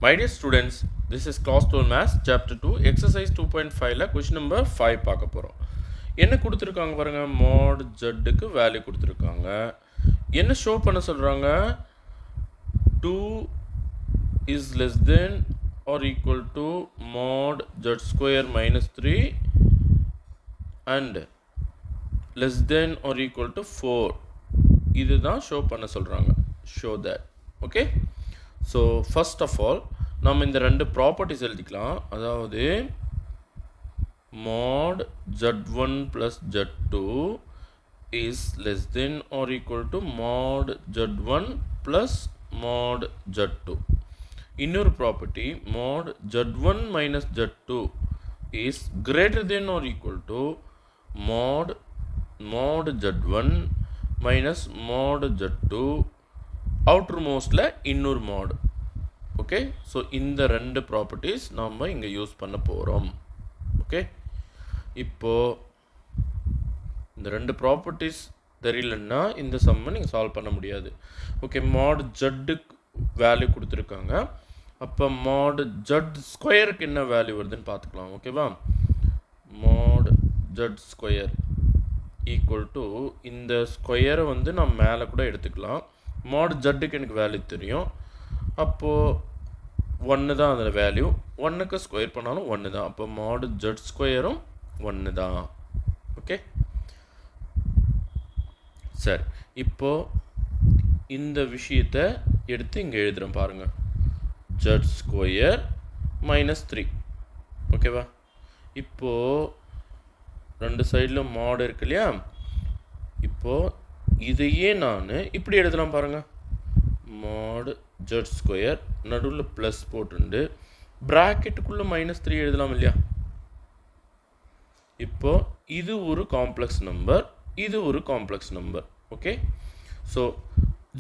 My dear students, this is class 12 maths chapter 2 exercise 2.5ல question number 5 பார்க்க போகிறோம். என்ன கொடுத்துருக்காங்க பாருங்க, mod zக்கு வேல்யூ கொடுத்துருக்காங்க. என்ன ஷோ பண்ண சொல்கிறாங்க, 2 is less than or equal to mod z square minus 3 and less than or equal to 4. இதுதான் ஷோ பண்ண சொல்கிறாங்க. show that. okay. So first of all நம்ம இந்த ரெண்டு ப்ராப்பர்ட்டிஸ் எழுதிக்கலாம். அதாவது mod z1 plus z2 is less than or equal to mod z1 plus mod z2. இன்னொரு property mod z1 minus z2 is greater than or equal to mod z1 minus mod z2 அவுட்டர்மோஸ்டில் இன்னொரு மாடு. Okay, so இந்த ரெண்டு properties நாம் இங்கே use பண்ண போகிறோம். Okay, இப்போது இந்த ரெண்டு ப்ராப்பர்ட்டிஸ் தெரியலன்னா இந்த சம்மை நீங்கள் சால்வ் பண்ண முடியாது. ஓகே, மாட் ஜட்டுக்கு வேல்யூ கொடுத்துருக்காங்க. அப்போ மாட் ஜட் ஸ்கொயருக்கு என்ன வேல்யூ வருதுன்னு பார்த்துக்கலாம். ஓகேவா, மாட் ஜட் ஸ்கொயர் ஈக்குவல் டு இந்த ஸ்கொயரை வந்து நம்ம மேலே கூட எடுத்துக்கலாம். மாட் ஜட்டுக்கு எனக்கு வேல்யூ தெரியும். அப்போது 1 தான் அதில் வேல்யூ. 1க்கு ஸ்கொயர் பண்ணாலும் 1 தான். அப்போ மாட் ஜட் ஸ்கொயரும் 1 தான். ஓகே, சரி. இப்போது இந்த விஷயத்தை எடுத்து இங்கே எழுதுகிறேன் பாருங்கள். Z square minus 3. ஓகேவா, இப்போது ரெண்டு சைடில் மாடு இருக்கு இல்லையா. இப்போது இதையே நான் இப்படி எழுதலாம் பாருங்கள். மாட் ஜட் ஸ்கொயர் நடுவில் ப்ளஸ் போட்டுண்டு ப்ராக்கெட்டுக்குள்ளே -3 எழுதலாம் இல்லையா. இப்போது இது ஒரு காம்ப்ளெக்ஸ் நம்பர், இது ஒரு complex number. Okay, so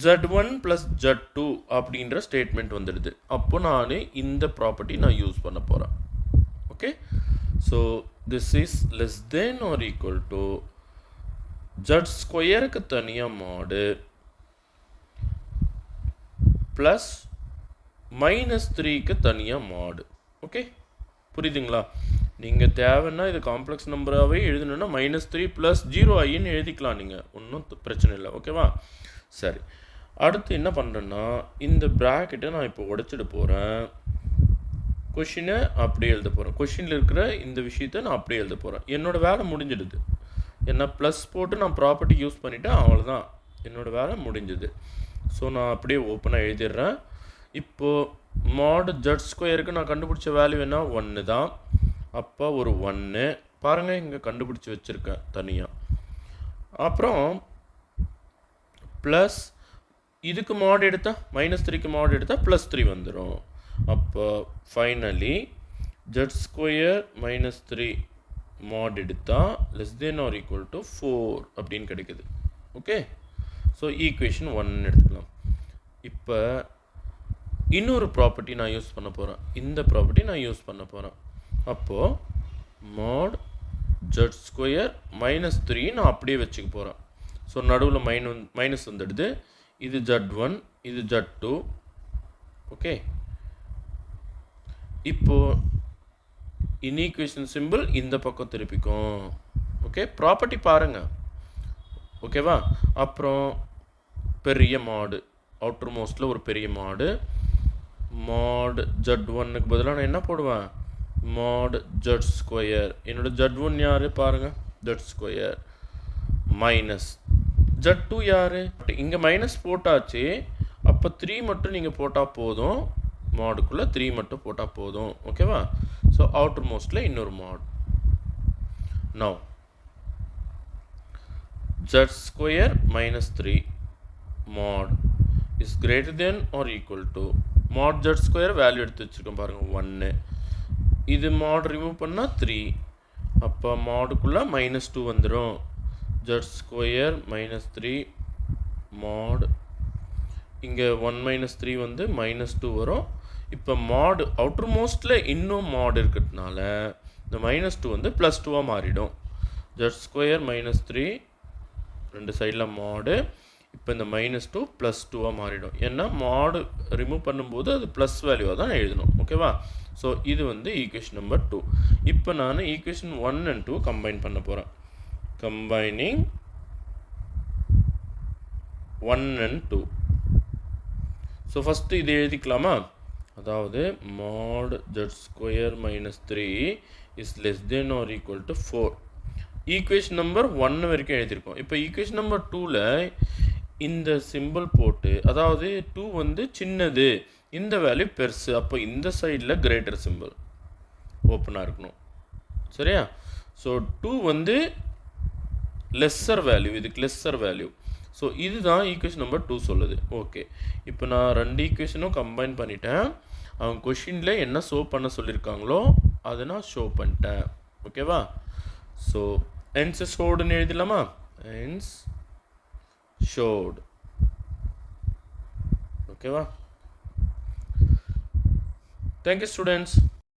z1 plus z2 அப்படின்ற ஸ்டேட்மெண்ட் வந்துடுது. அப்போ நான் இந்த ப்ராப்பர்ட்டி நான் யூஸ் பண்ண போகிறேன். Okay, so this is less than or equal to z ஸ்கொயருக்கு தனியாக மாடு ப்ளஸ் -3க்கு தனியாக மாடு. ஓகே, புரியுதுங்களா? நீங்கள் தேவைன்னா இது காம்ப்ளெக்ஸ் நம்பராகவே எழுதணுன்னா -3 ப்ளஸ் 0i எழுதிக்கலாம். நீங்கள் ஒன்றும் பிரச்சனை இல்லை. ஓகேவா, சரி. அடுத்து என்ன பண்ணுறேன்னா இந்த ப்ராக்கெட்டை நான் இப்போ உடைச்சிட போகிறேன். கொஷினை அப்படியே எழுத போகிறேன். கொஷினில் இருக்கிற இந்த விஷயத்தை நான் அப்படியே எழுத போகிறேன். என்னோடய வேலை முடிஞ்சிடுது. என்ன ப்ளஸ் போட்டு நான் ப்ராப்பர்ட்டி யூஸ் பண்ணிவிட்டேன், அவ்வளோதான், என்னோடய வேலை முடிஞ்சுது. ஸோ நான் அப்படியே ஓப்பனாக எழுதிடுறேன். இப்போது மாட் ஜட் ஸ்கொயருக்கு நான் கண்டுபிடிச்ச வேல்யூ என்ன, 1 தான். அப்போ ஒரு 1 பாருங்கள் இங்கே கண்டுபிடிச்சி வச்சுருக்கேன் தனியாக. அப்புறம் ப்ளஸ் இதுக்கு மாட் எடுத்தால் -3க்கு மாட் எடுத்தால் +3 வந்துடும். அப்போ ஃபைனலி ஜட் ஸ்கொயர் -3 மாட் எடுத்தால் less than or equal to 4 அப்படின்னு கிடைக்குது. ஓகே, ஸோ ஈக்குவேஷன் 1 எடுத்துக்கலாம். இப்போ இன்னொரு ப்ராப்பர்ட்டி நான் யூஸ் பண்ண போகிறேன். இந்த ப்ராப்பர்ட்டி நான் யூஸ் பண்ண போகிறேன். அப்போது மாட் ஜட் ஸ்கொயர் -3 நான் அப்படியே வச்சுக்க போகிறேன். ஸோ நடுவில் மைனஸ் வந்துடுது. இது z1, இது z2. ஓகே, இப்போது இன்ஈக்குவேஷன் சிம்பிள் இந்த பக்கம் திருப்பிக்கும். ஓகே, ப்ராப்பர்ட்டி பாருங்கள். ஓகேவா, அப்புறம் பெரிய மாடு அவுட்டர் மோஸ்ட்டில் ஒரு பெரிய மாடு. மாட் z1க்கு பதிலாக நான் என்ன போடுவேன், மாட் ஜட் ஸ்கொயர். என்னோடய z1 யார் பாருங்கள், ஜட் ஸ்கொயர் மைனஸ் z2 யார். இங்கே மைனஸ் போட்டாச்சு. அப்போ 3 மட்டும் நீங்கள் போட்டால் போதும். மாடுக்குள்ளே 3 மட்டும் போட்டால் போதும். ஓகேவா, ஸோ அவுட்டர் மோஸ்ட்டில் இன்னொரு mod. Now z square -3 mod is greater than or equal to mod z square value எடுத்து வச்சுருக்கோம் பாருங்கள் 1. இது மாட் ரிமூவ் பண்ணால் 3. அப்போ மாடுக்குள்ளே -2 வந்துடும். z ஸ்கொயர் -3 மாட் இங்கே 1 - 3 வந்து -2 வரும். இப்போ மாடு அவுட்டர் மோஸ்ட்டில் இன்னும் மாடு இருக்கிறதுனால இந்த -2 வந்து +2 மாறிடும். z ஸ்கொயர் -3 ரெண்டு சைடில் மாடு. இப்போ இந்த -2 +2 மாறிடும். ஏன்னா மாடு ரிமூவ் பண்ணும்போது அது ப்ளஸ் வேல்யூவாக தான் எழுதணும். ஓகேவா? ஸோ இது வந்து ஈக்குவேஷன் நம்பர் 2. இப்போ நான் ஈக்குவேஷன் 1 and 2 கம்பைன் பண்ண போகிறேன். Combining 1 and 2. ஸோ ஃபஸ்ட்டு இது எழுதிக்கலாமா? அதாவது mod z² - 3 is less than or equal to 4. Equation number 1 வரைக்கும் எழுதியிருக்கோம். இப்போ ஈக்குவேஷன் நம்பர் 2ல இந்த சிம்பிள் போட்டு, அதாவது 2 வந்து சின்னது, இந்த வேல்யூ பெருசு, அப்போ இந்த சைடில் கிரேட்டர் சிம்பிள் ஓப்பனாக இருக்கணும். சரியா? ஸோ 2 வந்து லெஸ்ஸர் வேல்யூ, இதுக்கு லெஸ்ஸர் வேல்யூ. ஸோ இதுதான் ஈக்குவேஷன் நம்பர் 2 சொல்லுது. ஓகே, இப்போ நான் 2 ஈக்குவேஷனும் கம்பைன் பண்ணிட்டேன். அவங்க கொஷினில் என்ன ஷோ பண்ண சொல்லியிருக்காங்களோ அதை நான் ஷோ பண்ணிட்டேன். ஓகேவா? So hence showedன்னு எழுதிடலாமா? hence showed. ஓகேவா? Thank you students.